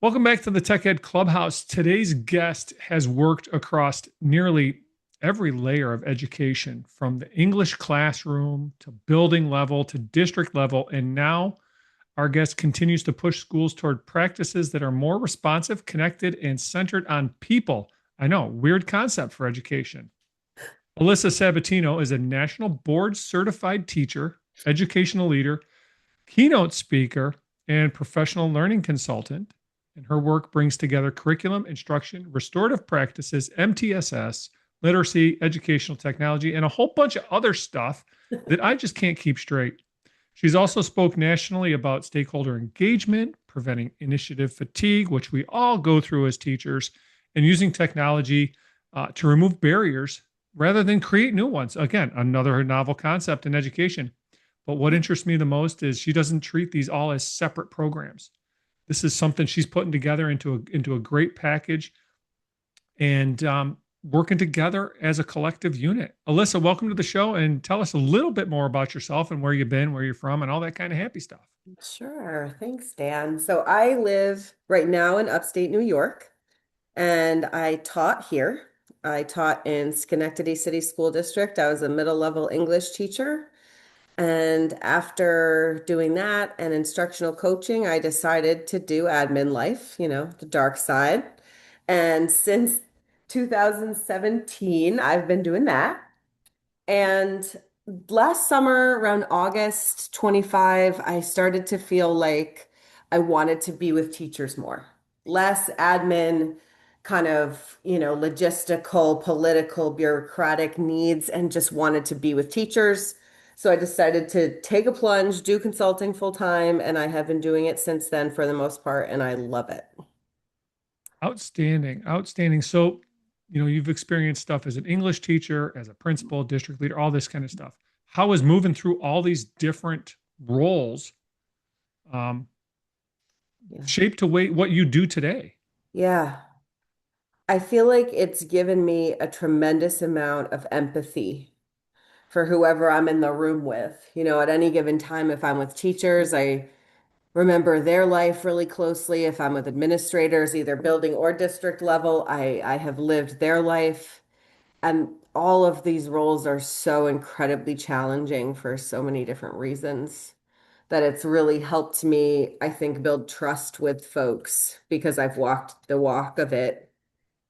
Welcome back to the Tech Ed Clubhouse. Today's guest has worked across nearly every layer of education, from the English classroom to building level to district level. And now our guest continues to push schools toward practices that are more responsive, connected, and centered on people. I know, weird concept for education. Alyssa Sabbatino is a national board certified teacher, educational leader, keynote speaker, and professional learning consultant. And her work brings together curriculum, instruction, restorative practices, MTSS, literacy, educational technology, and a whole bunch of other stuff that I just can't keep straight. She's also spoke nationally about stakeholder engagement, preventing initiative fatigue, which we all go through as teachers, and using technology to remove barriers rather than create new ones. Again, another novel concept in education. But what interests me the most is she doesn't treat these all as separate programs. This is something she's putting together into a great package and working together as a collective unit. Alyssa, welcome to the show and tell us a little bit more about yourself and where you've been, where you're from, and all that kind of happy stuff. Sure. Thanks, Dan. So I live right now in upstate New York, and I taught here. I taught in Schenectady City School District. I was a middle level English teacher. And after doing that and instructional coaching, I decided to do admin life, the dark side. And since 2017, I've been doing that. And last summer, around August 25, I started to feel like I wanted to be with teachers more. Less admin, kind of, logistical, political, bureaucratic needs, and just wanted to be with teachers. So I decided to take a plunge, do consulting full time, and I have been doing it since then for the most part, and I love it. Outstanding, outstanding. So, you've experienced stuff as an English teacher, as a principal, district leader, all this kind of stuff. How is moving through all these different roles um, Yeah. shaped to what you do today? Yeah. I feel like it's given me a tremendous amount of empathy for whoever I'm in the room with. At any given time, if I'm with teachers, I remember their life really closely. If I'm with administrators, either building or district level, I have lived their life. And all of these roles are so incredibly challenging for so many different reasons that it's really helped me, I think, build trust with folks because I've walked the walk of it.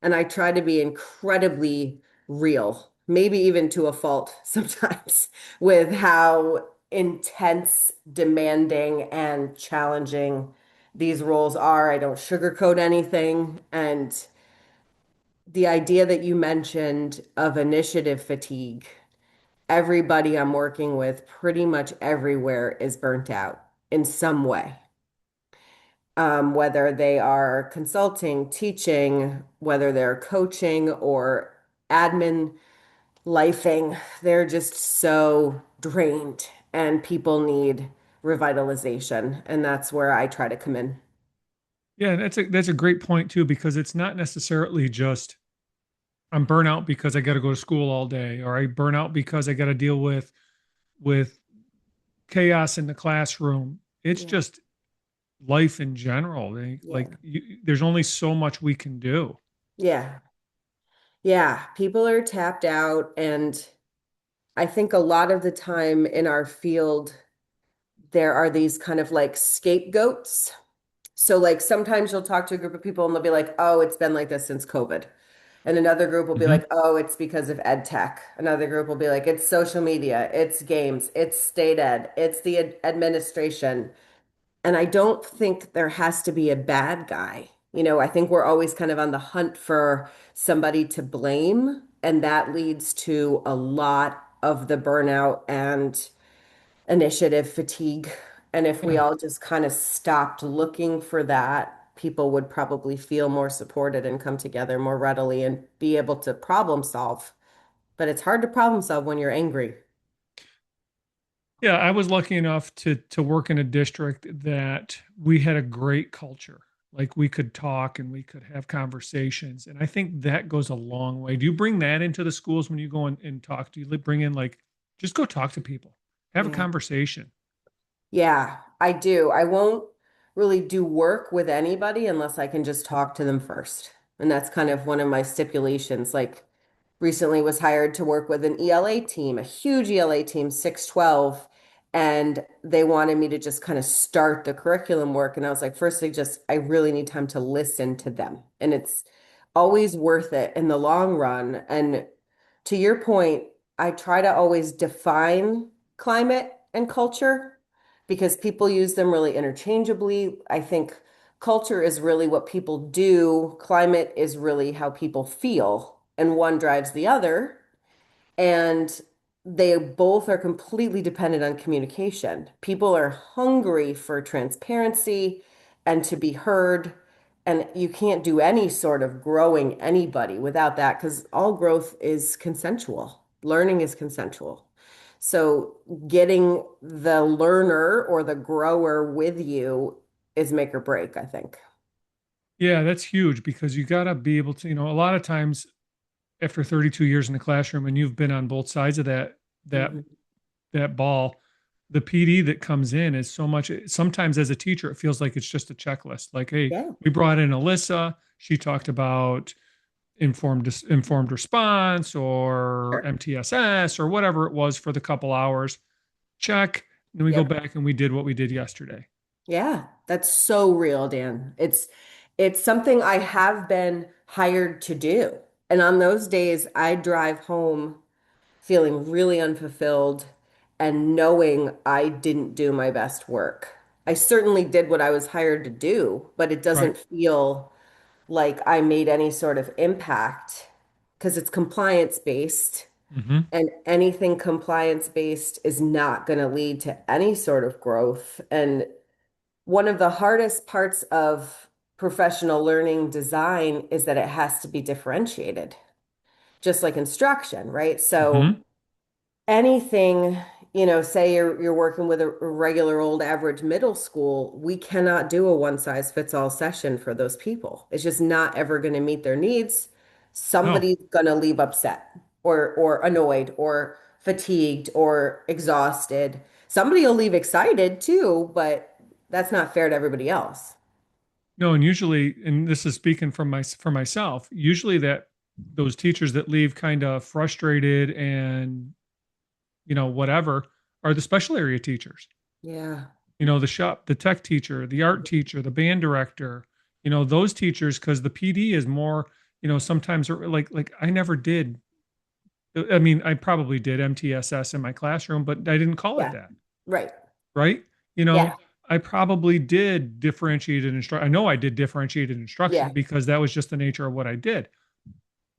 And I try to be incredibly real, maybe even to a fault sometimes, with how intense, demanding, and challenging these roles are. I don't sugarcoat anything. And the idea that you mentioned of initiative fatigue, everybody I'm working with pretty much everywhere is burnt out in some way. Whether they are consulting, teaching, whether they're coaching or admin lifing, they're just so drained and people need revitalization. And that's where I try to come in. Yeah, and that's a great point too, because it's not necessarily just I'm burnout because I got to go to school all day, or I burn out because I got to deal with chaos in the classroom. It's Yeah. just life in general. Yeah. There's only so much we can do. Yeah. Yeah. People are tapped out. And I think a lot of the time in our field, there are these kind of like scapegoats. So, like, sometimes you'll talk to a group of people and they'll be like, oh, it's been like this since COVID. And another group will be Mhm. like, oh, it's because of ed tech. Another group will be like, it's social media, it's games, it's state ed, it's the administration. And I don't think there has to be a bad guy. I think we're always kind of on the hunt for somebody to blame. And that leads to a lot of the burnout and initiative fatigue. And if we Yeah. all just kind of stopped looking for that, people would probably feel more supported and come together more readily and be able to problem solve. But it's hard to problem solve when you're angry. Yeah, I was lucky enough to work in a district that we had a great culture. Like we could talk and we could have conversations. And I think that goes a long way. Do you bring that into the schools when you go and talk? Do you bring in like just go talk to people, have a Yeah. conversation? Yeah, I do. I won't really do work with anybody unless I can just talk to them first. And that's kind of one of my stipulations. Like recently was hired to work with an ELA team, a huge ELA team, 612, and they wanted me to just kind of start the curriculum work. And I was like, firstly, just I really need time to listen to them. And it's always worth it in the long run. And to your point, I try to always define climate and culture because people use them really interchangeably. I think culture is really what people do, climate is really how people feel, and one drives the other. And they both are completely dependent on communication. People are hungry for transparency and to be heard. And you can't do any sort of growing anybody without that because all growth is consensual. Learning is consensual. So getting the learner or the grower with you is make or break, I think. Yeah, that's huge because you got to be able to, a lot of times after 32 years in the classroom and you've been on both sides of that Mhm. that ball, the PD that comes in is so much. Sometimes as a teacher, it feels like it's just a checklist. Like, hey, Yeah, we brought in Alyssa. She talked about informed response or sure. MTSS or whatever it was for the couple hours. Check. And then we go Yep. back and we did what we did yesterday. Yeah, that's so real, Dan. It's something I have been hired to do. And on those days, I drive home feeling really unfulfilled and knowing I didn't do my best work. I certainly did what I was hired to do, but it Right. doesn't feel like I made any sort of impact because it's compliance based, Hmm. and anything compliance based is not going to lead to any sort of growth. And one of the hardest parts of professional learning design is that it has to be differentiated, just like instruction, right? So Hmm. anything, say you're working with a regular old average middle school, we cannot do a one size fits all session for those people. It's just not ever going to meet their needs. No. Somebody's going to leave upset or annoyed or fatigued or exhausted. Somebody will leave excited too, but that's not fair to everybody else. No, and usually, and this is speaking from for myself, usually that those teachers that leave kind of frustrated and whatever are the special area teachers. Yeah. The tech teacher, the art teacher, the band director, those teachers, because the PD is more, sometimes like I never did. I mean, I probably did MTSS in my classroom, but I didn't call it Yeah. that, Right. right? You know, Yeah. I probably did differentiated instruction. I know I did differentiated instruction Yeah. because that was just the nature of what I did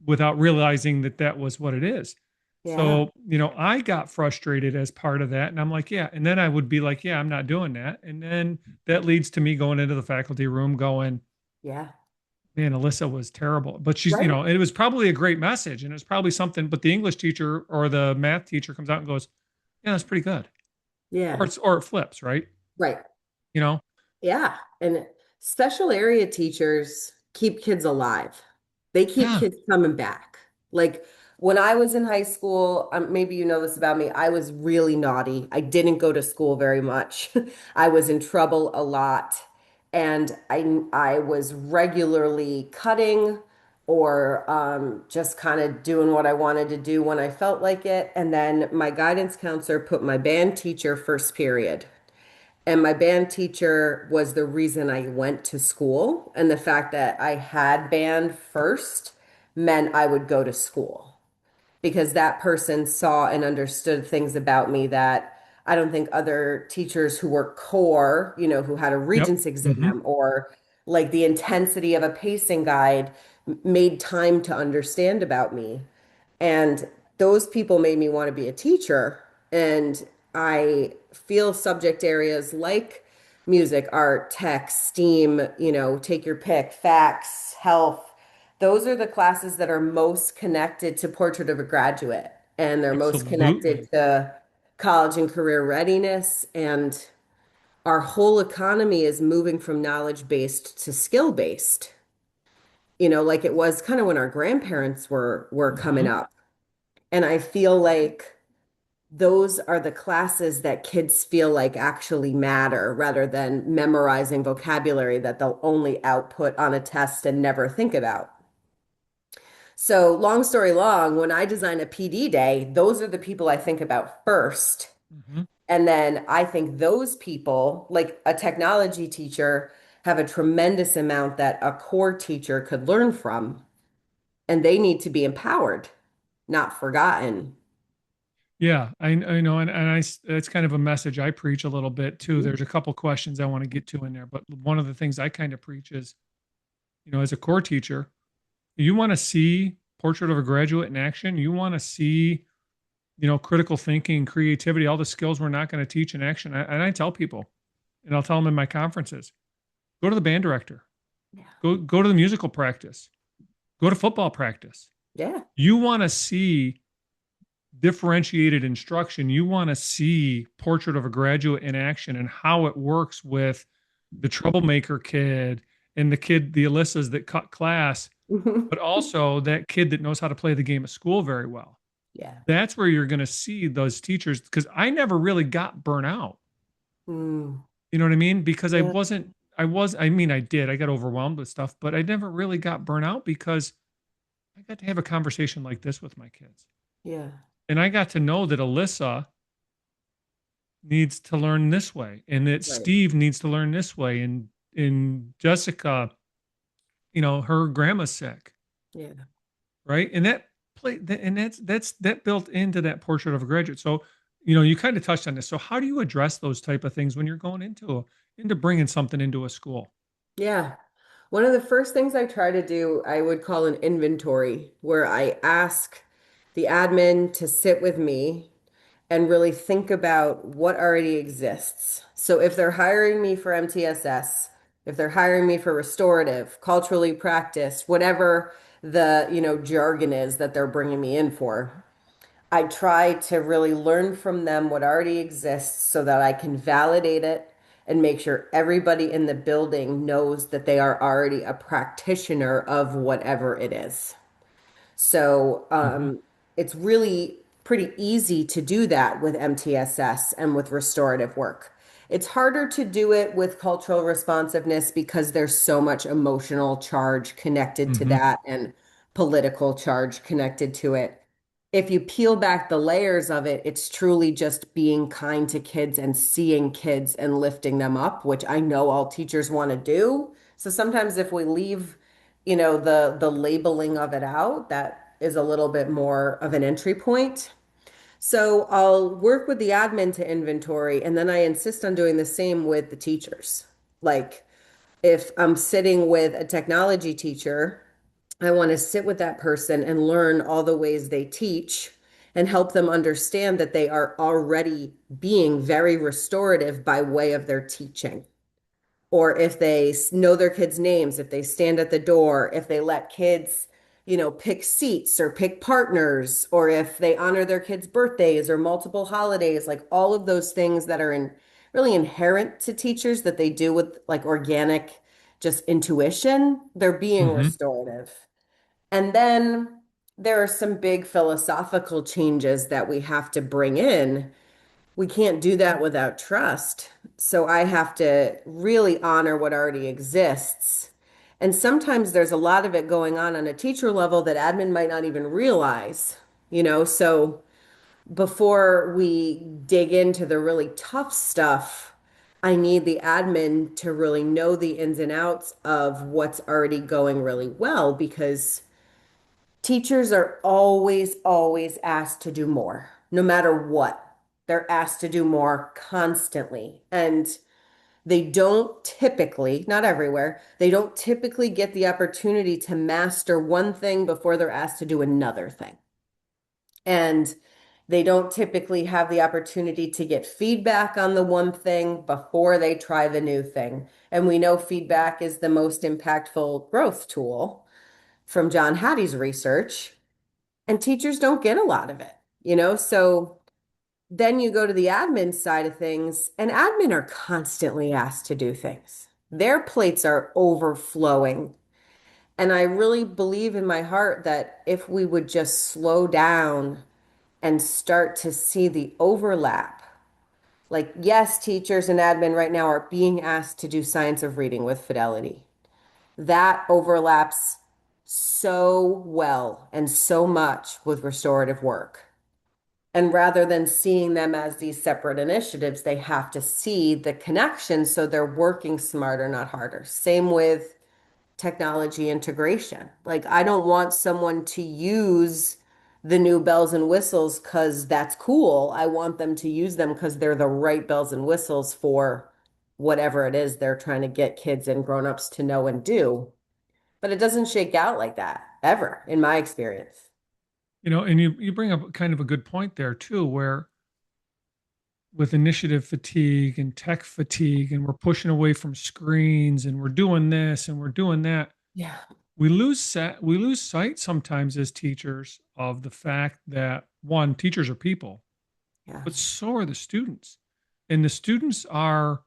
without realizing that that was what it is. Yeah. So, I got frustrated as part of that. And I'm like, yeah. And then I would be like, yeah, I'm not doing that. And then that leads to me going into the faculty room going, Yeah. man, Alyssa was terrible. But she's, Right. it was probably a great message and it's probably something, but the English teacher or the math teacher comes out and goes, yeah, that's pretty good. Yeah. Or it flips, right? Right. You know? Yeah. And special area teachers keep kids alive. They keep Yeah. kids coming back. Like when I was in high school, maybe you know this about me, I was really naughty. I didn't go to school very much. I was in trouble a lot. And I was regularly cutting or just kind of doing what I wanted to do when I felt like it. And then my guidance counselor put my band teacher first period. And my band teacher was the reason I went to school. And the fact that I had band first meant I would go to school because that person saw and understood things about me that I don't think other teachers who were core, who had a Yep. regents Hmm. exam or like the intensity of a pacing guide made time to understand about me. And those people made me want to be a teacher. And I feel subject areas like music, art, tech, STEAM, take your pick, facts, health. Those are the classes that are most connected to Portrait of a Graduate, and they're most connected Absolutely. to college and career readiness. And our whole economy is moving from knowledge based to skill based, like it was kind of when our grandparents were coming Hmm. up. And I feel like those are the classes that kids feel like actually matter rather than memorizing vocabulary that they'll only output on a test and never think about. So, long story long, when I design a PD day, those are the people I think about first. Hmm. And then I think those people, like a technology teacher, have a tremendous amount that a core teacher could learn from, and they need to be empowered, not forgotten. Yeah, I know, it's kind of a message I preach a little bit too. Mhm. There's a couple questions I want to get to in there, but one of the things I kind of preach is, as a core teacher, you want to see portrait of a graduate in action. You want to see, critical thinking, creativity, all the skills we're not going to teach in action. And I tell people, and I'll tell them in my conferences, go to the band director, Yeah. go to the musical practice, go to football practice. Yeah. You want to see differentiated instruction. You want to see portrait of a graduate in action and how it works with the troublemaker kid and the Alyssas that cut class, but also that kid that knows how to play the game of school very well. Yeah. That's where you're going to see those teachers, because I never really got burnt out. Mm. You know what I mean? Because Yeah. I mean, I did, I got overwhelmed with stuff, but I never really got burnt out because I got to have a conversation like this with my kids. Yeah. And I got to know that Alyssa needs to learn this way and that Right. Steve needs to learn this way. And Jessica, her grandma's sick, Yeah. right? And that play and that built into that portrait of a graduate. So, you kind of touched on this. So how do you address those type of things when you're going into bringing something into a school? Yeah. One of the first things I try to do, I would call an inventory, where I ask the admin to sit with me and really think about what already exists. So if they're hiring me for MTSS, if they're hiring me for restorative, culturally practiced, whatever the, jargon is that they're bringing me in for, I try to really learn from them what already exists so that I can validate it and make sure everybody in the building knows that they are already a practitioner of whatever it is. So Hmm. it's really pretty easy to do that with MTSS and with restorative work. It's harder to do it with cultural responsiveness because there's so much emotional charge connected to Hmm. that and political charge connected to it. If you peel back the layers of it, it's truly just being kind to kids and seeing kids and lifting them up, which I know all teachers want to do. So sometimes if we leave the labeling of it out, that is a little bit more of an entry point. So I'll work with the admin to inventory, and then I insist on doing the same with the teachers. Like if I'm sitting with a technology teacher, I want to sit with that person and learn all the ways they teach and help them understand that they are already being very restorative by way of their teaching, or if they know their kids' names, if they stand at the door, if they let kids, pick seats or pick partners, or if they honor their kids' birthdays or multiple holidays, like all of those things that are really inherent to teachers that they do with like organic, just intuition, they're being Hmm. restorative. And then there are some big philosophical changes that we have to bring in. We can't do that without trust. So I have to really honor what already exists. And sometimes there's a lot of it going on a teacher level that admin might not even realize, So before we dig into the really tough stuff, I need the admin to really know the ins and outs of what's already going really well because teachers are always, always asked to do more, no matter what. They're asked to do more constantly. And they don't typically, not everywhere, they don't typically get the opportunity to master one thing before they're asked to do another thing. And they don't typically have the opportunity to get feedback on the one thing before they try the new thing. And we know feedback is the most impactful growth tool from John Hattie's research. And teachers don't get a lot of it. So then you go to the admin side of things, and admin are constantly asked to do things. Their plates are overflowing. And I really believe in my heart that if we would just slow down and start to see the overlap. Like, yes, teachers and admin right now are being asked to do science of reading with fidelity. That overlaps so well and so much with restorative work. And rather than seeing them as these separate initiatives, they have to see the connection so they're working smarter, not harder. Same with technology integration. Like, I don't want someone to use the new bells and whistles because that's cool. I want them to use them because they're the right bells and whistles for whatever it is they're trying to get kids and grown-ups to know and do. But it doesn't shake out like that ever, in my experience. And you bring up kind of a good point there too, where with initiative fatigue and tech fatigue, and we're pushing away from screens and we're doing this and we're doing that, Yeah. we lose sight sometimes as teachers of the fact that one, teachers are people, Yeah. but so are the students. And the students are,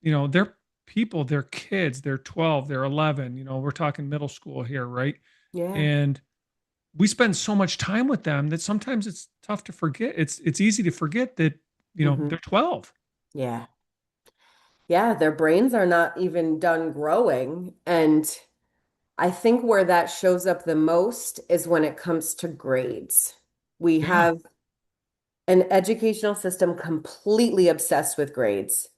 they're people, they're kids, they're 12, they're 11, we're talking middle school here, right? Yeah. And we spend so much time with them that sometimes it's tough to forget. It's easy to forget that, Hmm. they're 12. Yeah. Yeah. Their brains are not even done growing. And I think where that shows up the most is when it comes to grades. We Yeah. have an educational system completely obsessed with grades.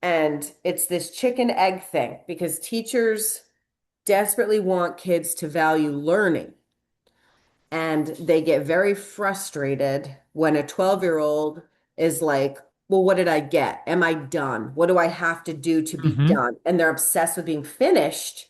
And it's this chicken egg thing because teachers desperately want kids to value learning. And they get very frustrated when a 12-year-old is like, well, what did I get? Am I done? What do I have to do to be Hmm. done? And they're obsessed with being finished.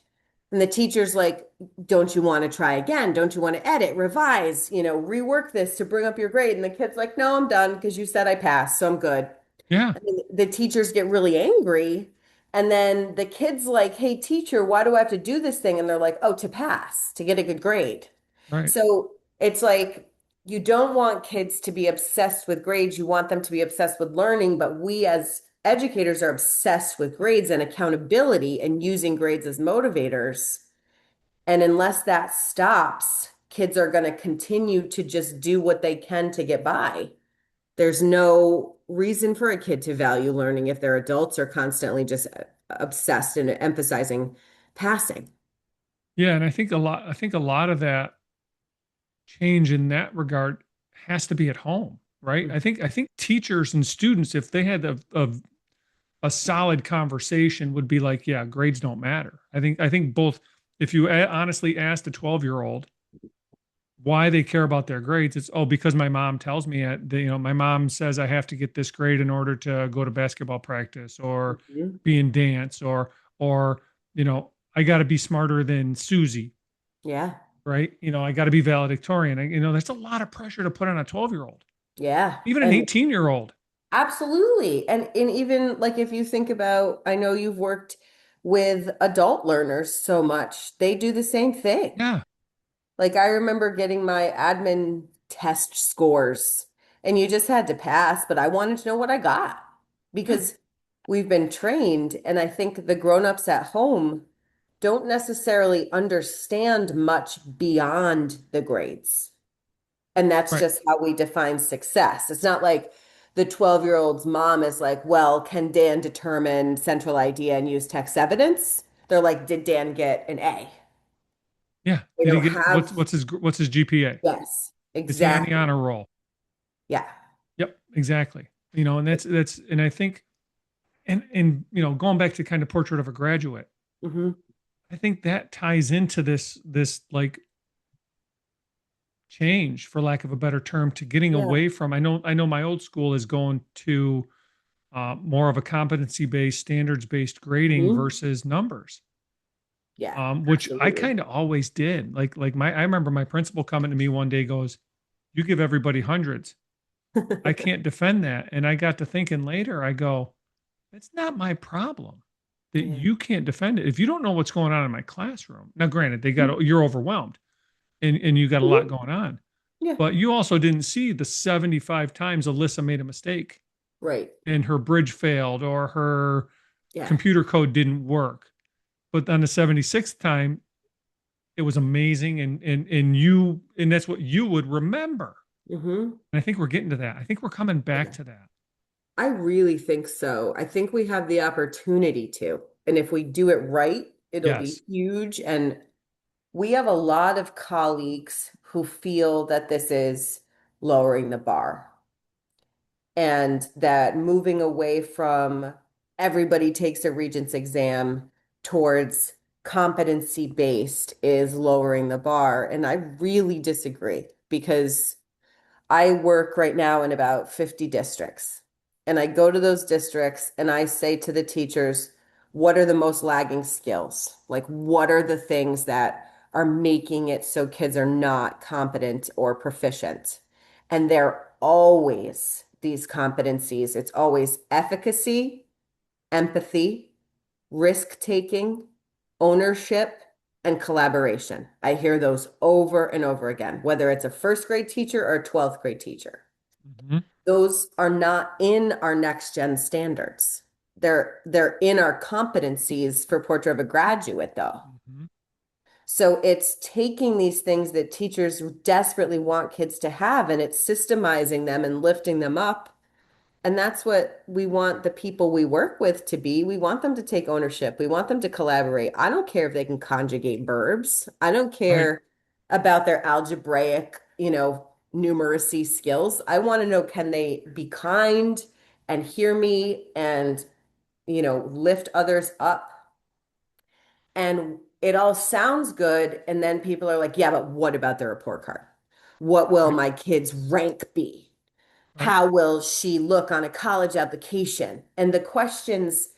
And the teacher's like, don't you want to try again? Don't you want to edit, revise, rework this to bring up your grade? And the kid's like, no, I'm done because you said I passed, so I'm good. Yeah. And then the teachers get really angry. And then the kid's like, hey, teacher, why do I have to do this thing? And they're like, oh, to pass, to get a good grade. Right. So it's like you don't want kids to be obsessed with grades. You want them to be obsessed with learning. But we as educators are obsessed with grades and accountability and using grades as motivators. And unless that stops, kids are going to continue to just do what they can to get by. There's no reason for a kid to value learning if their adults are constantly just obsessed and emphasizing passing. Yeah. And I think a lot of that change in that regard has to be at home, right? I think teachers and students, if they had a solid conversation, would be like, yeah, grades don't matter. I think both, if you honestly asked a 12-year-old why they care about their grades, it's, oh, because my mom tells me my mom says I have to get this grade in order to go to basketball practice or Mhm. be in dance, or I got to be smarter than Susie, Yeah. right? I got to be valedictorian. That's a lot of pressure to put on a 12-year-old, Yeah. even an And 18-year-old. absolutely. And even like if you think about, I know you've worked with adult learners so much, they do the same thing. Yeah. Like I remember getting my admin test scores and you just had to pass, but I wanted to know what I got Yeah. because we've been trained. And I think the grown-ups at home don't necessarily understand much beyond the grades. And that's Right. just how we define success. It's not like the 12-year-old's mom is like, well, can Dan determine central idea and use text evidence? They're like, did Dan get an A? Yeah. They Did he don't get have, what's his GPA? yes, Is he on the exactly. honor roll? Yeah. Yep, exactly. And and I think, and going back to kind of portrait of a graduate, Hmm. I think that ties into this like change, for lack of a better term, to getting Yeah. away from. I know my old school is going to more of a competency-based, standards-based grading Hmm. versus numbers, Yeah, which I absolutely. kind of always did. I remember my principal coming to me one day, goes, "You give everybody hundreds. I can't defend that." And I got to thinking later, I go, it's not my problem that Yeah. you can't defend it. If you don't know what's going on in my classroom, now granted, you're overwhelmed and you got a lot Mhm. going on, Yeah. but you also didn't see the 75 times Alyssa made a mistake Right. and her bridge failed or her Yeah. computer code didn't work. But on the 76th time, it was amazing, and that's what you would remember. Hmm. And I think we're getting to that. I think we're coming back Yeah. to that. I really think so. I think we have the opportunity to. And if we do it right, it'll be Yes. huge. And we have a lot of colleagues who feel that this is lowering the bar and that moving away from everybody takes a Regents exam towards competency based is lowering the bar. And I really disagree because I work right now in about 50 districts. And I go to those districts and I say to the teachers, what are the most lagging skills? Like, what are the things that are making it so kids are not competent or proficient? And they're always these competencies. It's always efficacy, empathy, risk taking, ownership, and collaboration. I hear those over and over again, whether it's a first grade teacher or a 12th grade teacher. Hmm. Those are not in our next gen standards. They're in our competencies for portrait of a graduate though. Hmm. So it's taking these things that teachers desperately want kids to have and it's systemizing them and lifting them up. And that's what we want the people we work with to be. We want them to take ownership. We want them to collaborate. I don't care if they can conjugate verbs. I don't Right. care about their algebraic, numeracy skills. I want to know, can they be kind and hear me and, lift others up? And it all sounds good. And then people are like, yeah, but what about the report card? What will Right. my kid's rank be? Right. How will she look on a college application? And the questions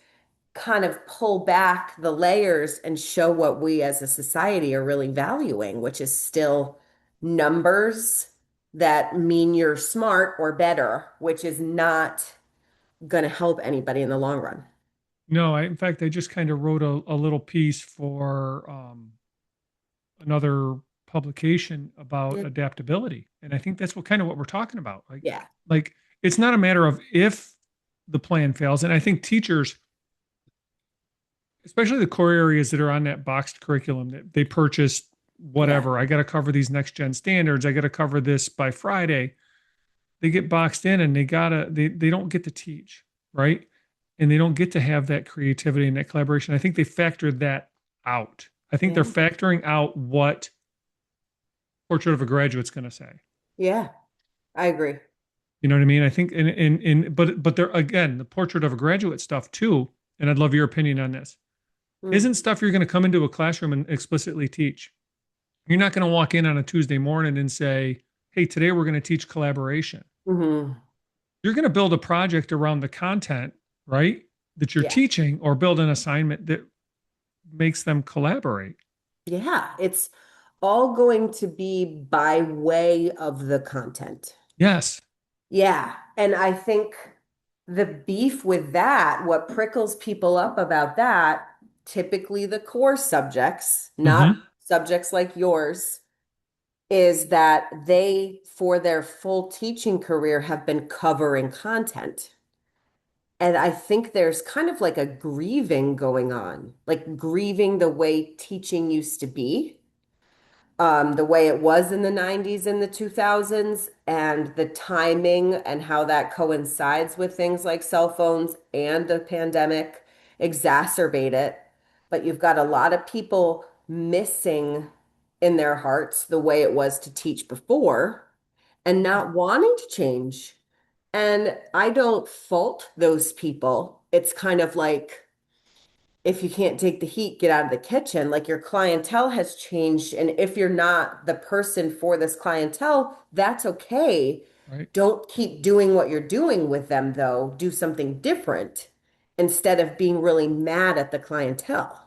kind of pull back the layers and show what we as a society are really valuing, which is still numbers that mean you're smart or better, which is not going to help anybody in the long run. No, in fact, I just kind of wrote a little piece for another publication about Yeah. adaptability. And I think that's what kind of what we're talking about. Yeah. Like it's not a matter of if the plan fails. And I think teachers, especially the core areas that are on that boxed curriculum that they purchased, Yeah. whatever, I got to cover these next gen standards. I got to cover this by Friday. They get boxed in and they don't get to teach, right? And they don't get to have that creativity and that collaboration. I think they factored that out. I think they're Yeah. factoring out what portrait of a graduate's going to say. Yeah. I agree. You know what I mean? I think, but there again, the portrait of a graduate stuff too. And I'd love your opinion on this. Mm. Isn't stuff you're going to come into a classroom and explicitly teach. You're not going to walk in on a Tuesday morning and say, "Hey, today we're going to teach collaboration." Hmm. You're going to build a project around the content, right? That you're Yeah. teaching, or build an assignment that makes them collaborate. Yeah. It's all going to be by way of the content. Yes. Yeah. And I think the beef with that, what prickles people up about that, typically the core subjects, not Hmm. subjects like yours, is that they, for their full teaching career, have been covering content. And I think there's kind of like a grieving going on, like grieving the way teaching used to be, the way it was in the 90s and the 2000s, and the timing and how that coincides with things like cell phones and the pandemic exacerbate it. But you've got a lot of people missing in their hearts the way it was to teach before and not wanting to change. And I don't fault those people. It's kind of like, if you can't take the heat, get out of the kitchen. Like your clientele has changed. And if you're not the person for this clientele, that's okay. Right. Don't keep doing what you're doing with them, though. Do something different instead of being really mad at the clientele.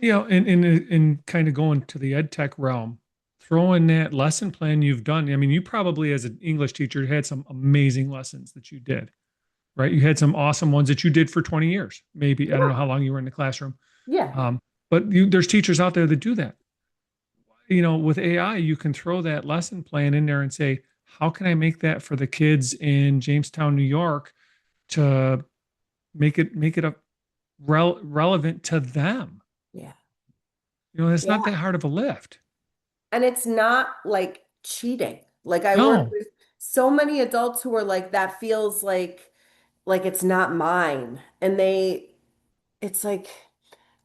And kind of going to the ed tech realm, throw in that lesson plan you've done. I mean, you probably as an English teacher had some amazing lessons that you did, right? You had some awesome ones that you did for 20 years. Maybe I don't know Yeah. how long you were in the classroom. Yeah. But there's teachers out there that do that. With AI, you can throw that lesson plan in there and say, how can I make that for the kids in Jamestown, New York, to make it relevant to them? Yeah. It's not Yeah. that hard of a lift. And it's not like cheating. Like I work No. with so many adults who are like, that feels like it's not mine. And it's like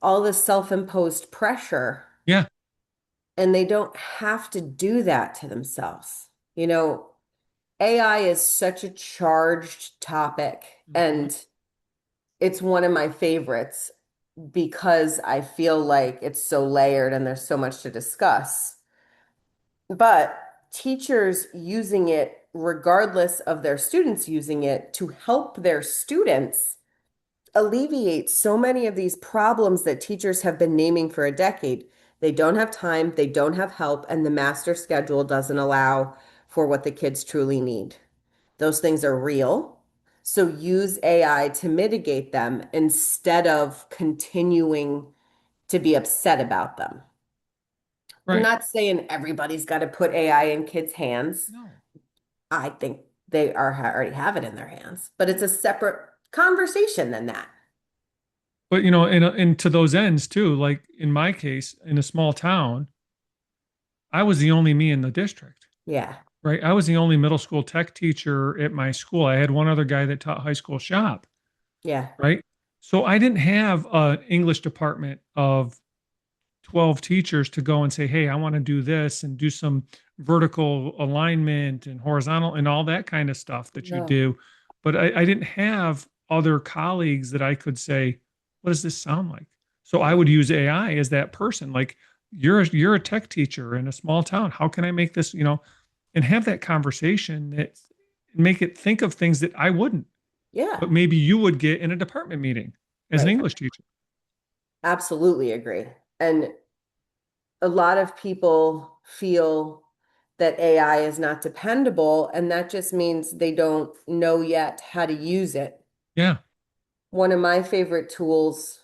all this self-imposed pressure, Yeah. and they don't have to do that to themselves. You know, AI is such a charged topic, Mhm. and it's one of my favorites because I feel like it's so layered and there's so much to discuss. But teachers using it, regardless of their students using it to help their students, alleviate so many of these problems that teachers have been naming for a decade. They don't have time, they don't have help, and the master schedule doesn't allow for what the kids truly need. Those things are real. So use AI to mitigate them instead of continuing to be upset about them. I'm Right. not saying everybody's got to put AI in kids' hands. No. I think they already have it in their hands, but it's a separate conversation than that. But and to those ends too, like in my case, in a small town, I was the only me in the district, Yeah. right? I was the only middle school tech teacher at my school. I had one other guy that taught high school shop, Yeah. right? So I didn't have an English department of 12 teachers to go and say, hey, I want to do this and do some vertical alignment and horizontal and all that kind of stuff that you No. do. But I didn't have other colleagues that I could say, what does this sound like? So I would use AI as that person. Like you're a tech teacher in a small town. How can I make this, and have that conversation that make it think of things that I wouldn't, Yeah. but maybe you would get in a department meeting as an Right. English teacher. Absolutely agree. And a lot of people feel that AI is not dependable, and that just means they don't know yet how to use it. Yeah. One of my favorite tools,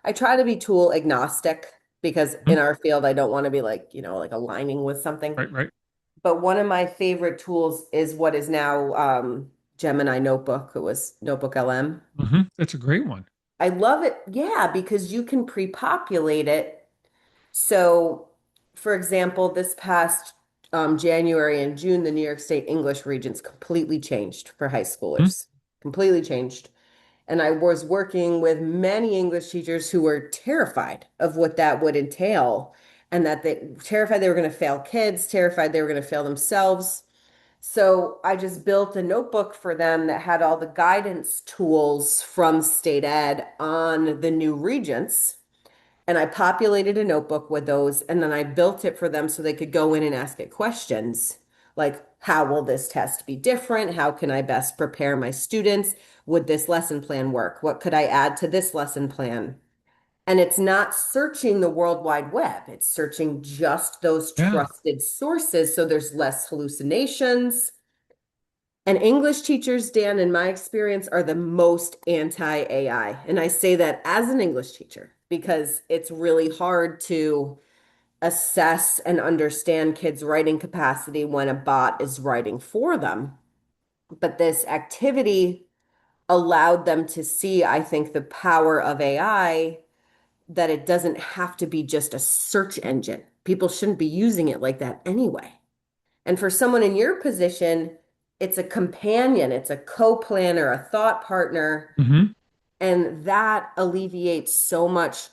I try to be tool agnostic because in Mhm. our field, I don't want to be like, like aligning with something. Right. Right. But one of my favorite tools is what is now Gemini Notebook. It was Notebook LM. That's a great one. I love it. Yeah, because you can pre-populate it. So, for example, this past January and June, the New York State English regents completely changed for high Mhm. schoolers, completely changed. And I was working with many English teachers who were terrified of what that would entail, and that they terrified they were going to fail kids, terrified they were going to fail themselves. So I just built a notebook for them that had all the guidance tools from state ed on the new regents. And I populated a notebook with those, and then I built it for them so they could go in and ask it questions like, how will this test be different? How can I best prepare my students? Would this lesson plan work? What could I add to this lesson plan? And it's not searching the World Wide Web, it's searching just those Yeah. trusted sources so there's less hallucinations. And English teachers, Dan, in my experience, are the most anti-AI. And I say that as an English teacher because it's really hard to assess and understand kids' writing capacity when a bot is writing for them. But this activity allowed them to see, I think, the power of AI, that it doesn't have to be just a search engine. People shouldn't be using it like that anyway. And for someone in your position, it's a companion, it's a co-planner, a thought partner, hmm and that alleviates so much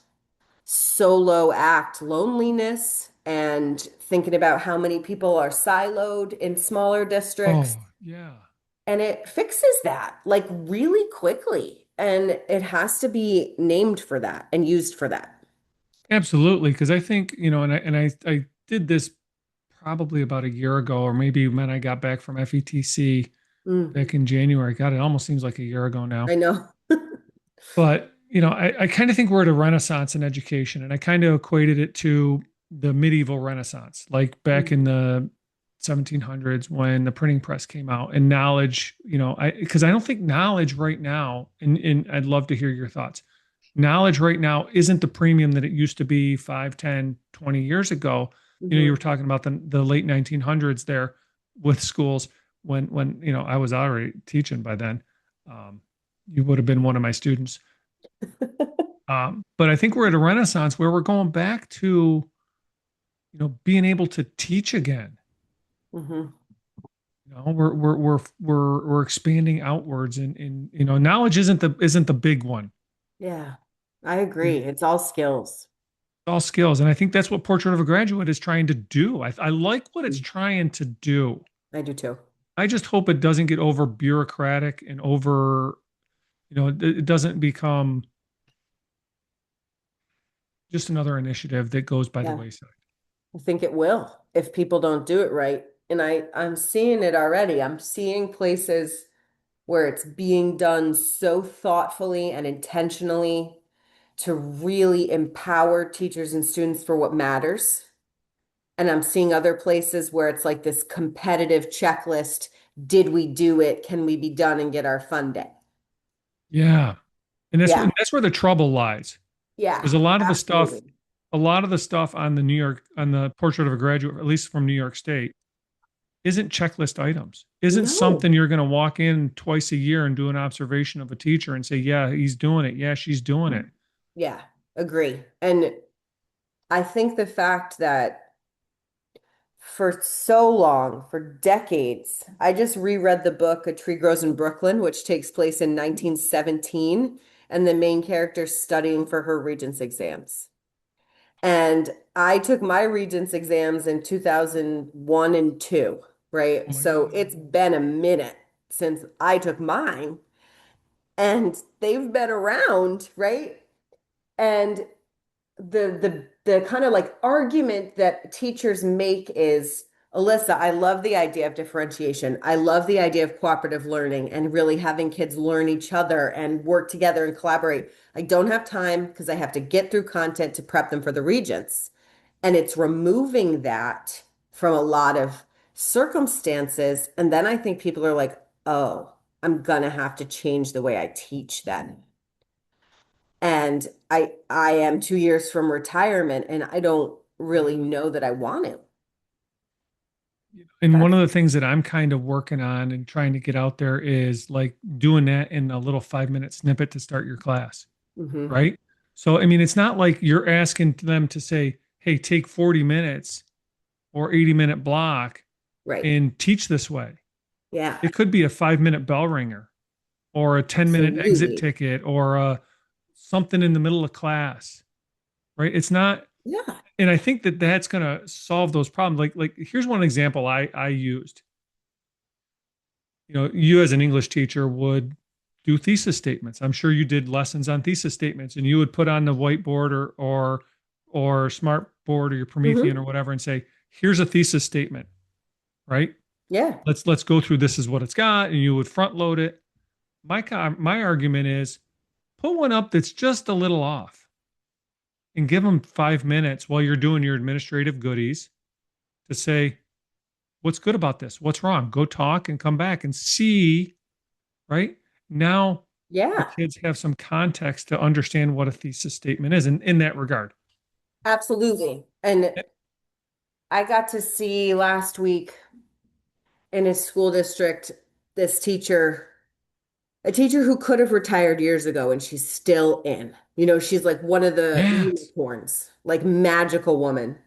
solo act loneliness and thinking about how many people are siloed in smaller districts. Oh, yeah. And it fixes that like really quickly. And it has to be named for that and used for that. Absolutely. Because I think, and I did this probably about a year ago, or maybe when I got back from FETC Mm, back in January. God, it almost seems like a year ago now. I know. But, I kind of think we're at a renaissance in education, and I kind of equated it to the medieval Renaissance, like back in Mhm. the 1700s when the printing press came out and knowledge, because I don't think knowledge right now, and I'd love to hear your thoughts. Knowledge right now isn't the premium that it used to be 5, 10, 20 years ago. You were Mhm. talking about the late 1900s there with schools when, I was already teaching by then. Um, you would have been one of my students. But I think we're at a renaissance where we're going back to, being able to teach again. Mhm. We're expanding outwards, and knowledge isn't the big one. Yeah, I It's agree. It's all skills. all skills, and I think that's what Portrait of a Graduate is trying to do. I like what it's Mm, trying to do. I do too. I just hope it doesn't get over bureaucratic and over, it doesn't become just another initiative that goes by the Yeah, wayside. I think it will if people don't do it right. And I'm seeing it already. I'm seeing places where it's being done so thoughtfully and intentionally to really empower teachers and students for what matters. And I'm seeing other places where it's like this competitive checklist. Did we do it? Can we be done and get our funding? Yeah. And Yeah, that's where the trouble lies. yeah, Because absolutely. a lot of the stuff on the Portrait of a Graduate, at least from New York State, isn't checklist items. Isn't No. something you're going to walk in twice a year and do an observation of a teacher and say, yeah, he's doing it. Yeah, she's doing it. Yeah, agree. And I think the fact that for so long, for decades, I just reread the book A Tree Grows in Brooklyn, which takes place in 1917, and the main character's studying for her Regents exams. And I took my Regents exams in 2001 and 2, Oh right? my So God. it's been a minute since I took mine, and they've been around, right? And the kind of like argument that teachers make is, Alyssa, I love the idea of differentiation. I love the idea of cooperative learning and really having kids learn each other and work together and collaborate. I don't have time because I have to get through content to prep them for the regents. And it's removing that from a lot of circumstances. And then I think people are like, oh, I'm gonna have to change the way I teach then. And I am 2 years from retirement and I don't really know that I want to. And one That's of the things that I'm kind of working on and trying to get out there is like doing that in a little 5 minute snippet to start your class, hmm right? So, I mean, it's not like you're asking them to say, hey, take 40 minutes or 80-minute block right. and teach this way. Yeah, It could be a 5 minute bell ringer or a 10-minute exit absolutely. ticket or something in the middle of class, right? It's not, Yeah. and I think that that's going to solve those problems. Like here's one example I used. You as an English teacher would do thesis statements. I'm sure you did lessons on thesis statements, and you would put on the whiteboard or smart board or your Promethean hmm or whatever and say, here's a thesis statement, right? Yeah. Let's go through, this is what it's got, and you would front load it. My argument is put one up that's just a little off and give them 5 minutes while you're doing your administrative goodies to say, what's good about this? What's wrong? Go talk and come back and see, right? Now the Yeah. kids have some context to understand what a thesis statement is in that regard. Absolutely. And I got to see last week in his school district this teacher, a teacher who could have retired years ago and she's still in. She's like one of the Yes. unicorns, like magical woman.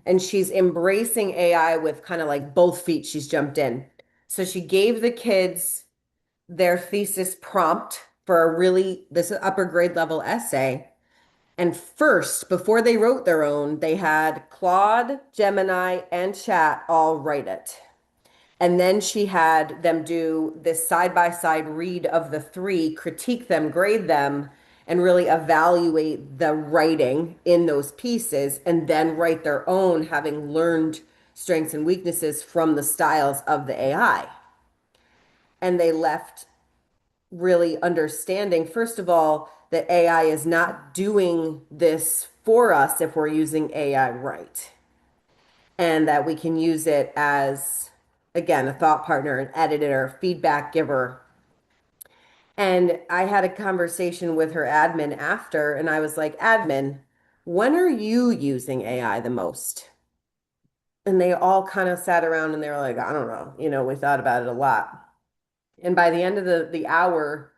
And she's embracing AI with kind of like both feet. She's jumped in. So she gave the kids their thesis prompt for this upper grade level essay. And first, before they wrote their own, they had Claude, Gemini, and Chat all write it. And then she had them do this side by side read of the three, critique them, grade them, and really evaluate the writing in those pieces, and then write their own, having learned strengths and weaknesses from the styles of the AI. And they left really understanding, first of all, that AI is not doing this for us if we're using AI right, and that we can use it as, again, a thought partner, an editor, a feedback giver. And I had a conversation with her admin after, and I was like, admin, when are you using AI the most? And they all kind of sat around and they were like, I don't know. We thought about it a lot. And by the end of the hour,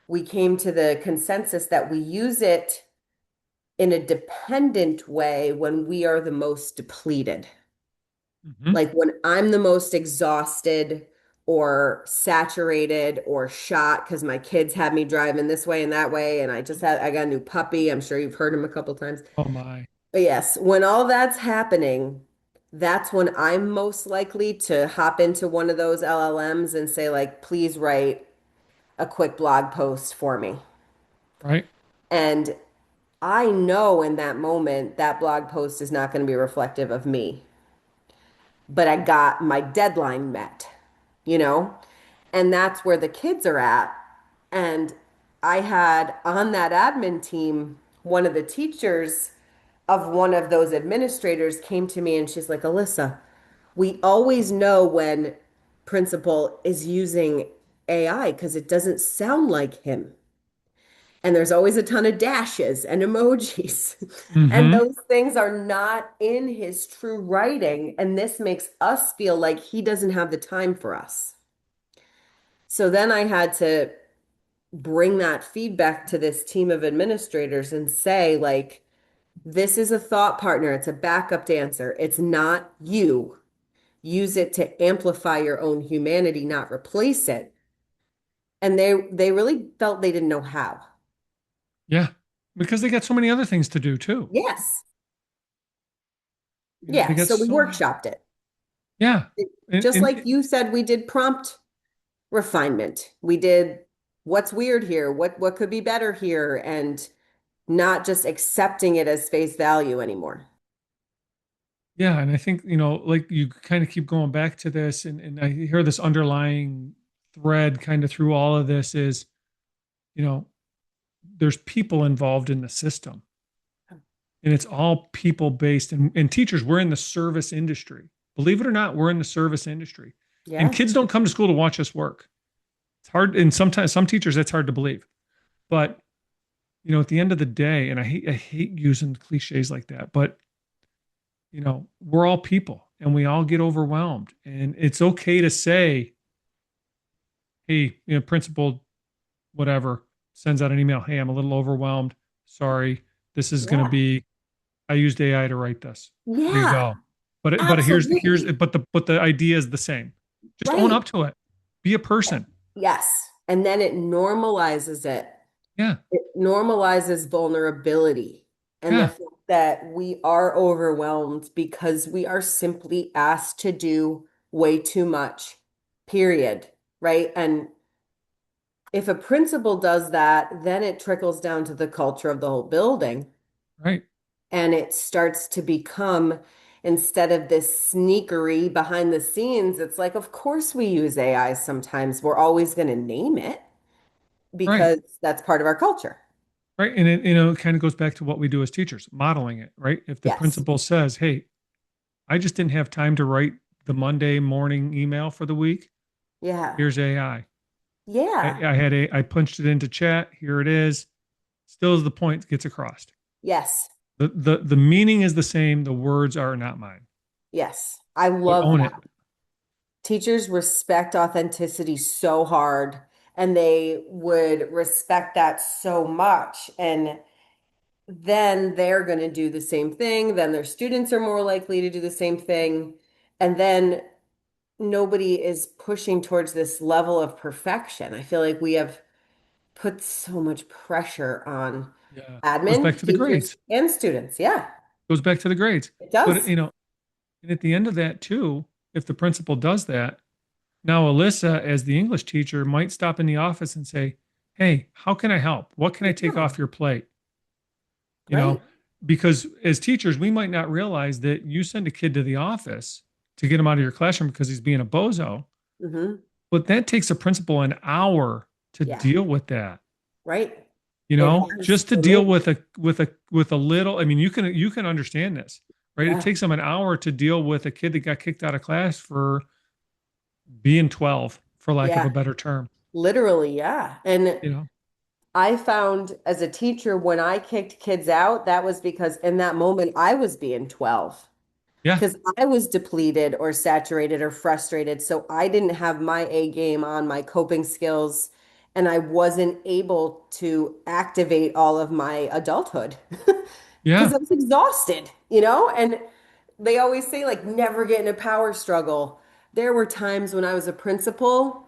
we came to the consensus that we use it in a dependent way when we are the most depleted. Mhm. Like when I'm the most exhausted, or saturated or shot because my kids had me driving this way and that way. And I got a new puppy. I'm sure you've heard him a couple times. Oh my. But yes, when all that's happening, that's when I'm most likely to hop into one of those LLMs and say, like, please write a quick blog post for me. Right. And I know in that moment that blog post is not going to be reflective of me, but I got my deadline met, you know? And that's where the kids are at. And I had on that admin team, one of the teachers of one of those administrators came to me and she's like, Alyssa, we always know when principal is using AI because it doesn't sound like him. And there's always a ton of dashes and emojis. And Mm-hmm. those things are not in his true writing. And this makes us feel like he doesn't have the time for us. So then I had to bring that feedback to this team of administrators and say, like, this is a thought partner, it's a backup dancer, it's not you. Use it to amplify your own humanity, not replace it. And they really felt they didn't know how. Yeah. Because they got so many other things to do too. Yes. They Yeah. got So we so many. workshopped it. Yeah. And, Just like you said, we did prompt refinement. We did what's weird here, what could be better here, and not just accepting it as face value anymore. yeah. And I think, like you kind of keep going back to this and I hear this underlying thread kind of through all of this is, you know, there's people involved in the system and it's all people based and teachers, we're in the service industry. Believe it or not, we're in the service industry and Yeah. kids don't come to school to watch us work. It's hard. And sometimes some teachers, that's hard to believe, but at the end of the day, and I hate using cliches like that, but we're all people and we all get overwhelmed. And it's okay to say, hey, principal, whatever, sends out an email. Hey, I'm a little overwhelmed. Sorry. This is going to Yeah. be, I used AI to write this. Here you Yeah. go. But here's Absolutely. but the idea is the same. Just own Right. up to it. Be a person. Yes. And then it normalizes it. Yeah. It normalizes vulnerability and the Yeah. fact that we are overwhelmed because we are simply asked to do way too much, period. Right. And if a principal does that, then it trickles down to the culture of the whole building. Right. And it starts to become, instead of this sneakery behind the scenes, it's like, of course we use AI sometimes. We're always going to name it Right. because that's part of our culture. Right. And it kind of goes back to what we do as teachers, modeling it, right? If the Yes. principal says, hey, I just didn't have time to write the Monday morning email for the week. Yeah. Here's AI. Yeah. I punched it into chat. Here it is. Still as the point gets across. Yes. The meaning is the same. The words are not mine. Yes. I But love own that. it. Teachers respect authenticity so hard, and they would respect that so much. And then they're going to do the same thing. Then their students are more likely to do the same thing. And then nobody is pushing towards this level of perfection. I feel like we have put so much pressure on Yeah. Goes back admin, to the teachers, grades. and students. Yeah, Goes back to the grades. it But does. and at the end of that too, if the principal does that, now Alyssa, as the English teacher, might stop in the office and say, hey, how can I help? What can I take Yeah, off your plate? You right. know, because as teachers, we might not realize that you send a kid to the office to get him out of your classroom because he's being a bozo, Hmm. but that takes a principal an hour to Yeah, deal with that. right. It has Just to for deal me. with a little. I mean, you can understand this, right? It Yeah, takes them an hour to deal with a kid that got kicked out of class for being 12, for lack of a yeah, better term. literally, yeah. And You know, I found as a teacher, when I kicked kids out, that was because in that moment I was being 12. yeah, Because I was depleted or saturated or frustrated. So I didn't have my A game on, my coping skills, and I wasn't able to activate all of my adulthood because yeah, I was exhausted, And they always say, like, never get in a power struggle. There were times when I was a principal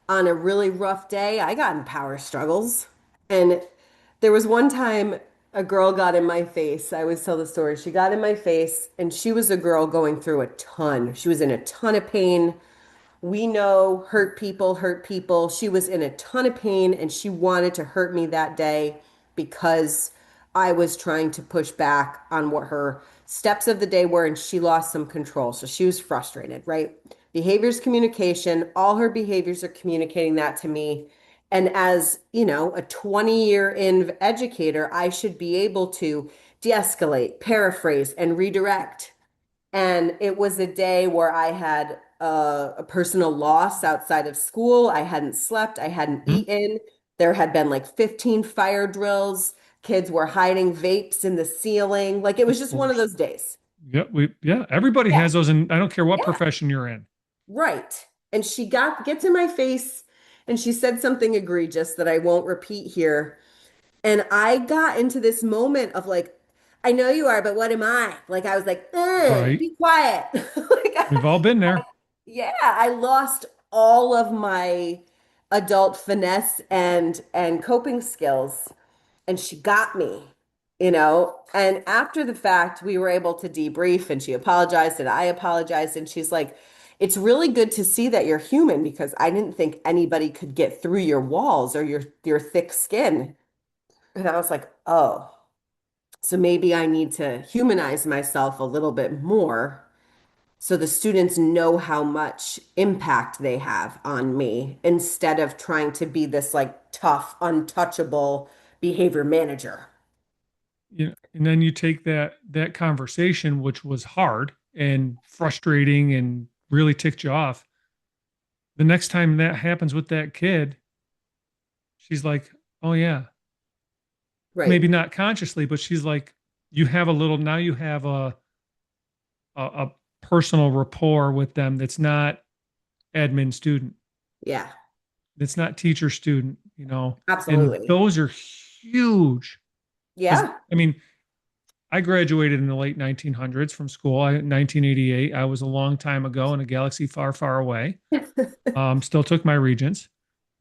on a really rough day, I got in power struggles. And there was one time a girl got in my face. I always tell the story. She got in my face, and she was a girl going through a ton. She was in a ton of pain. We know hurt people hurt people. She was in a ton of pain and she wanted to hurt me that day because I was trying to push back on what her steps of the day were and she lost some control. So she was frustrated, right? Behaviors communication, all her behaviors are communicating that to me. And as, a 20-year in educator, I should be able to de-escalate, paraphrase, and redirect. And it was a day where I had a personal loss outside of school. I hadn't slept, I hadn't Mhm. eaten. There had been like 15 fire drills. Kids were hiding vapes in the ceiling. Like it was Of just one of course. those days. Yeah, everybody Yeah. has those, and I don't care what Yeah. profession you're in. Right. And she gets in my face and she said something egregious that I won't repeat here. And I got into this moment of like, I know you are, but what am I? Like I was like, Right. be quiet. Like We've all been there. yeah, I lost all of my adult finesse and coping skills, and she got me, And after the fact, we were able to debrief, and she apologized, and I apologized, and she's like, "It's really good to see that you're human because I didn't think anybody could get through your walls or your thick skin." And I was like, "Oh, so maybe I need to humanize myself a little bit more." So the students know how much impact they have on me instead of trying to be this like tough, untouchable behavior manager. And then you take that conversation, which was hard and frustrating and really ticked you off. The next time that happens with that kid, she's like, "Oh yeah," Right. maybe not consciously, but she's like, "You have a little now. You have a personal rapport with them that's not admin student, Yeah, that's not teacher student, and absolutely. those are huge because Yeah. I mean." I graduated in the late 1900s from school. 1988. I was a long time ago in a galaxy far, far away. Still took my regents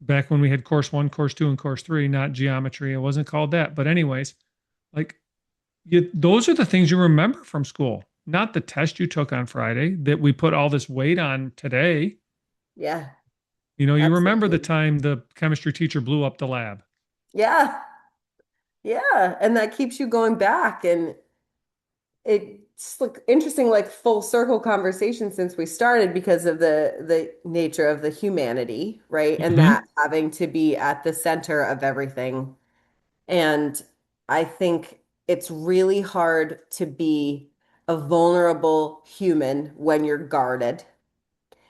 back when we had course one, course two, and course three, not geometry. It wasn't called that. But, anyways, like those are the things you remember from school, not the test you took on Friday that we put all this weight on today. Yeah, You remember the absolutely. time the chemistry teacher blew up the lab. Yeah. Yeah. And that keeps you going back. And it's like interesting, like full circle conversation since we started because of the nature of the humanity, right? And Hmm. that having to be at the center of everything. And I think it's really hard to be a vulnerable human when you're guarded.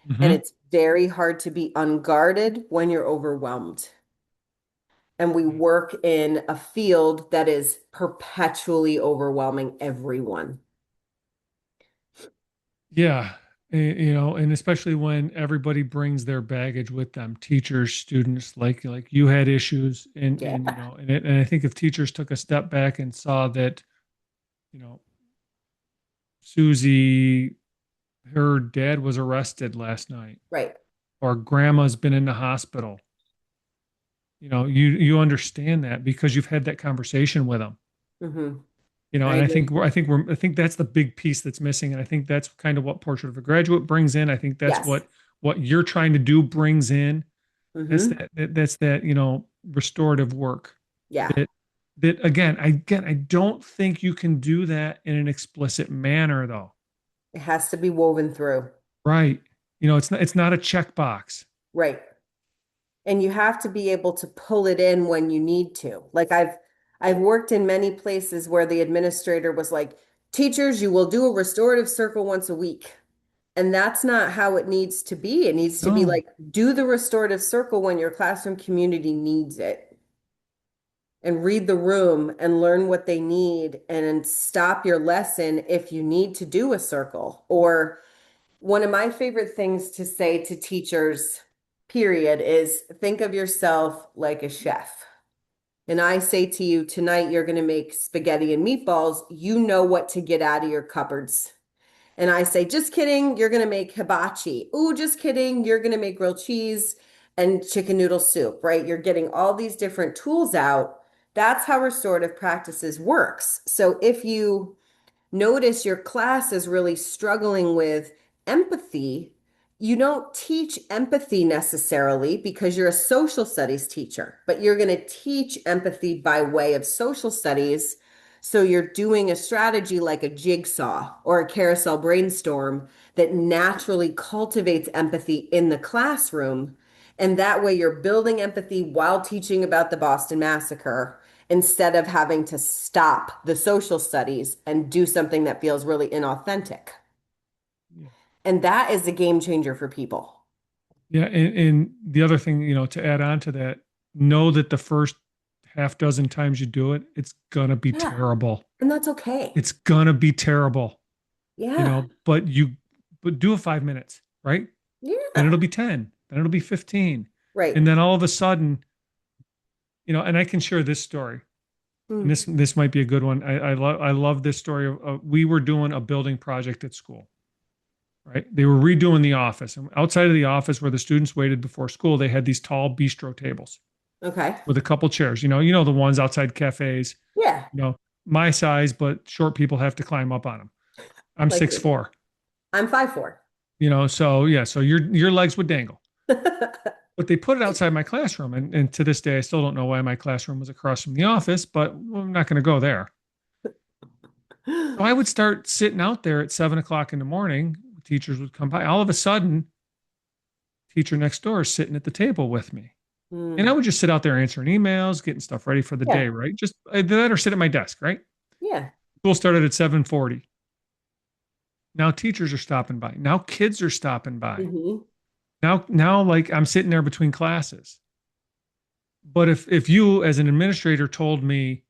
And Hmm. it's very hard to be unguarded when you're overwhelmed. And we work in a field that is perpetually overwhelming everyone. Yeah, and especially when everybody brings their baggage with them, teachers, students, like you had issues, and Yeah, and I think if teachers took a step back and saw that, you know, Susie, her dad was arrested last night, right. or grandma's been in the hospital, you understand that because you've had that conversation with them. Hmm. I And agree. I think that's the big piece that's missing. And I think that's kind of what Portrait of a Graduate brings in. I think that's Yes. what you're trying to do brings in. That's Hmm. that restorative work. Yeah. That I don't think you can do that in an explicit manner though. It has to be woven through. Right. It's not a checkbox. Right. And you have to be able to pull it in when you need to. Like I've worked in many places where the administrator was like, "Teachers, you will do a restorative circle once a week." And that's not how it needs to be. It needs to be No. like, do the restorative circle when your classroom community needs it and read the room and learn what they need and stop your lesson if you need to do a circle. Or one of my favorite things to say to teachers, period, is think of yourself like a chef. And I say to you, tonight you're going to make spaghetti and meatballs. You know what to get out of your cupboards. And I say, just kidding, you're going to make hibachi. Ooh, just kidding, you're going to make grilled cheese and chicken noodle soup, right? You're getting all these different tools out. That's how restorative practices works. So if you notice your class is really struggling with empathy, you don't teach empathy necessarily because you're a social studies teacher, but you're going to teach empathy by way of social studies. So you're doing a strategy like a jigsaw or a carousel brainstorm that naturally cultivates empathy in the classroom. And that way you're building empathy while teaching about the Boston Massacre instead of having to stop the social studies and do something that feels really inauthentic. Yeah. And that is a game changer for people. Yeah, and the other thing, to add on to that, know that the first half dozen times you do it, it's gonna be Yeah. terrible. And that's okay. It's gonna be terrible, Yeah. but do it 5 minutes, right? Then it'll Yeah. be 10, then it'll be 15. Right. And then all of a sudden, and I can share this story. And Mm. this might be a good one. I love this story of we were doing a building project at school, right? They were redoing the office, and outside of the office where the students waited before school, they had these tall bistro tables Okay. with a couple chairs. The ones outside cafes. Yeah. You know, my size, but short people have to climb up on them. I'm Like 6'4". I'm 5'4". So yeah, so your legs would dangle. But they put it outside my classroom, and to this day, I still don't know why my classroom was across from the office, but I'm not going to go there. So I would start sitting out there at 7 o'clock in the morning. Teachers would come by. All of a sudden, teacher next door is sitting at the table with me. And I Mm. would just sit out there answering emails, getting stuff ready for the day, Yeah. right? Just that or sit at my desk, right? Yeah. School started at 7:40. Now teachers are stopping by. Now kids are stopping by. Hmm. Now like I'm sitting there between classes. But if you as an administrator told me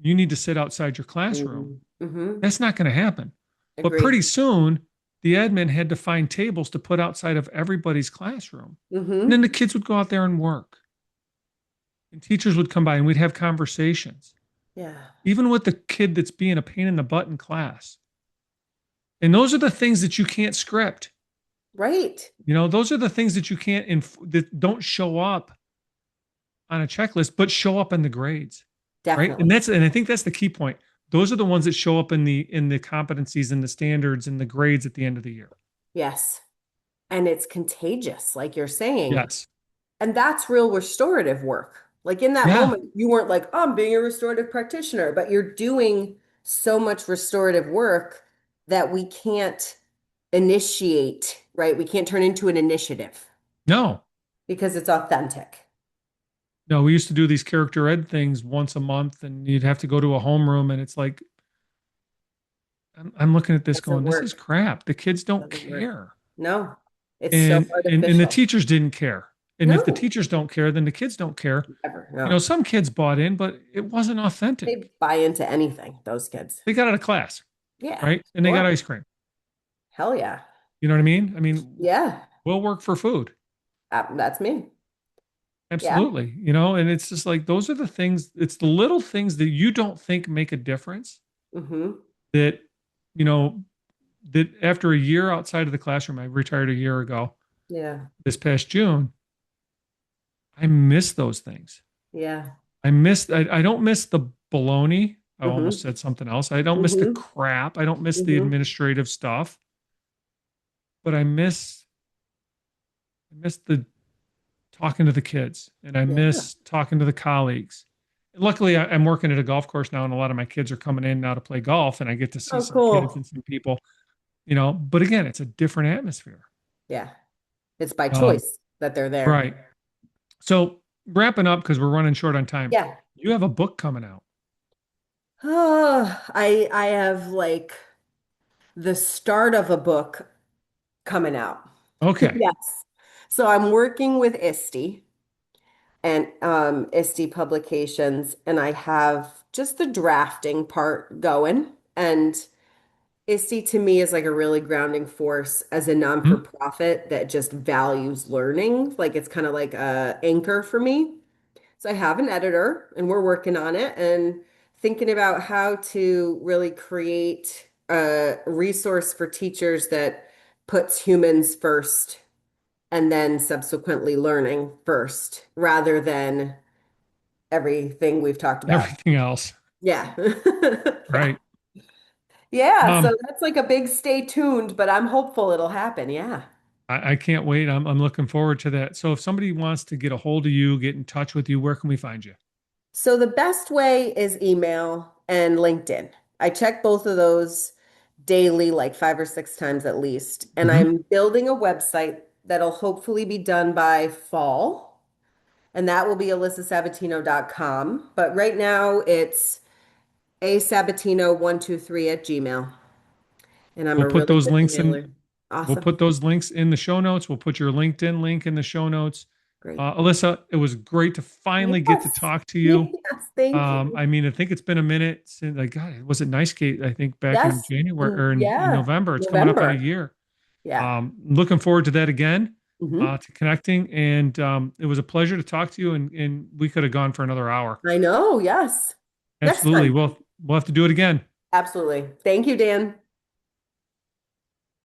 you need to sit outside your classroom, Hmm. that's not going to happen. But Agree. pretty soon, the admin had to find tables to put outside of everybody's classroom. And then Hmm. the kids would go out there and work. And teachers would come by and we'd have conversations, Yeah. even with the kid that's being a pain in the butt in class. And those are the things that you can't script. Right. Those are the things that you can't, that don't show up on a checklist, but show up in the grades, right? Definitely. And I think that's the key point. Those are the ones that show up in the competencies and the standards and the grades at the end of the year. Yes. And it's contagious, like you're saying. Yes. And that's real restorative work. Like in that Yeah. moment, you weren't like, oh, I'm being a restorative practitioner, but you're doing so much restorative work that we can't initiate, right? We can't turn into an initiative No. because it's authentic. No, we used to do these character ed things once a month, and you'd have to go to a homeroom, and it's like I'm looking at this Doesn't going, this is work. crap. The kids don't Doesn't work. care, No, it's so and the artificial. teachers didn't care. And if the No, teachers don't care, then the kids don't care. never. No. Some kids bought in, but it wasn't authentic. They buy into anything, those kids. They got out of class, Yeah, right? And they got sure. ice cream. Hell yeah. You know what I mean? I mean, Yeah, we'll work for food. that's me. Yeah. Absolutely. And it's just like those are the things, it's the little things that you don't think make a difference Hmm. that, you know, that after a year outside of the classroom, I retired a year ago, Yeah. this past June, I miss those things. Yeah. I don't miss the baloney. I almost Hmm. said something else. I don't miss the Hmm. crap. I don't miss the Hmm. administrative stuff, but I miss the talking to the kids and I Yeah. miss talking to the colleagues. Luckily, I'm working at a golf course now, and a lot of my kids are coming in now to play golf, and I get to see Oh, some kids cool. and some people, But again, it's a different atmosphere. Yeah. It's by Um, choice that they're there. right. So wrapping up because we're running short on time. Yeah. You have a book coming out. Oh, I have like the start of a book coming out. Okay. Yes. So I'm working with ISTE and ISTE Publications, and I have just the drafting part going. And ISTE to me is like a really grounding force as a Hmm? non-for-profit that just values learning. Like it's kind of like a anchor for me. So I have an editor and we're working on it and thinking about how to really create. a resource for teachers that puts humans first and then subsequently learning first rather than everything we've talked about. Everything else. Yeah. Yeah. Right. Yeah. So Um, that's like a big stay tuned, but I'm hopeful it'll happen. Yeah. I can't wait. I'm looking forward to that. So if somebody wants to get a hold of you, get in touch with you, where can we find you? So the best way is email and LinkedIn. I check both of those daily, like 5 or 6 times at least. And Hmm. I'm building a website that'll hopefully be done by fall. And that will be alyssasabatino.com. But right now it's asabatino123 at Gmail. And I'm We'll a put really those good links in. emailer. We'll Awesome. put those links in the show notes. We'll put your LinkedIn link in the show notes. Great. Alyssa, it was great to finally get to Yes. talk to you. Yes. Thank you. I mean, I think it's been a minute since, like, God, was it Nice Kate? I think back in Yes. January Mm, or in yeah. November. It's coming up on a November. year. Yeah. Looking forward to that again, Hmm. to connecting. And it was a pleasure to talk to you. And we could have gone for another hour. I know. Yes. Next Absolutely. time. We'll have to do it again. Absolutely. Thank you, Dan.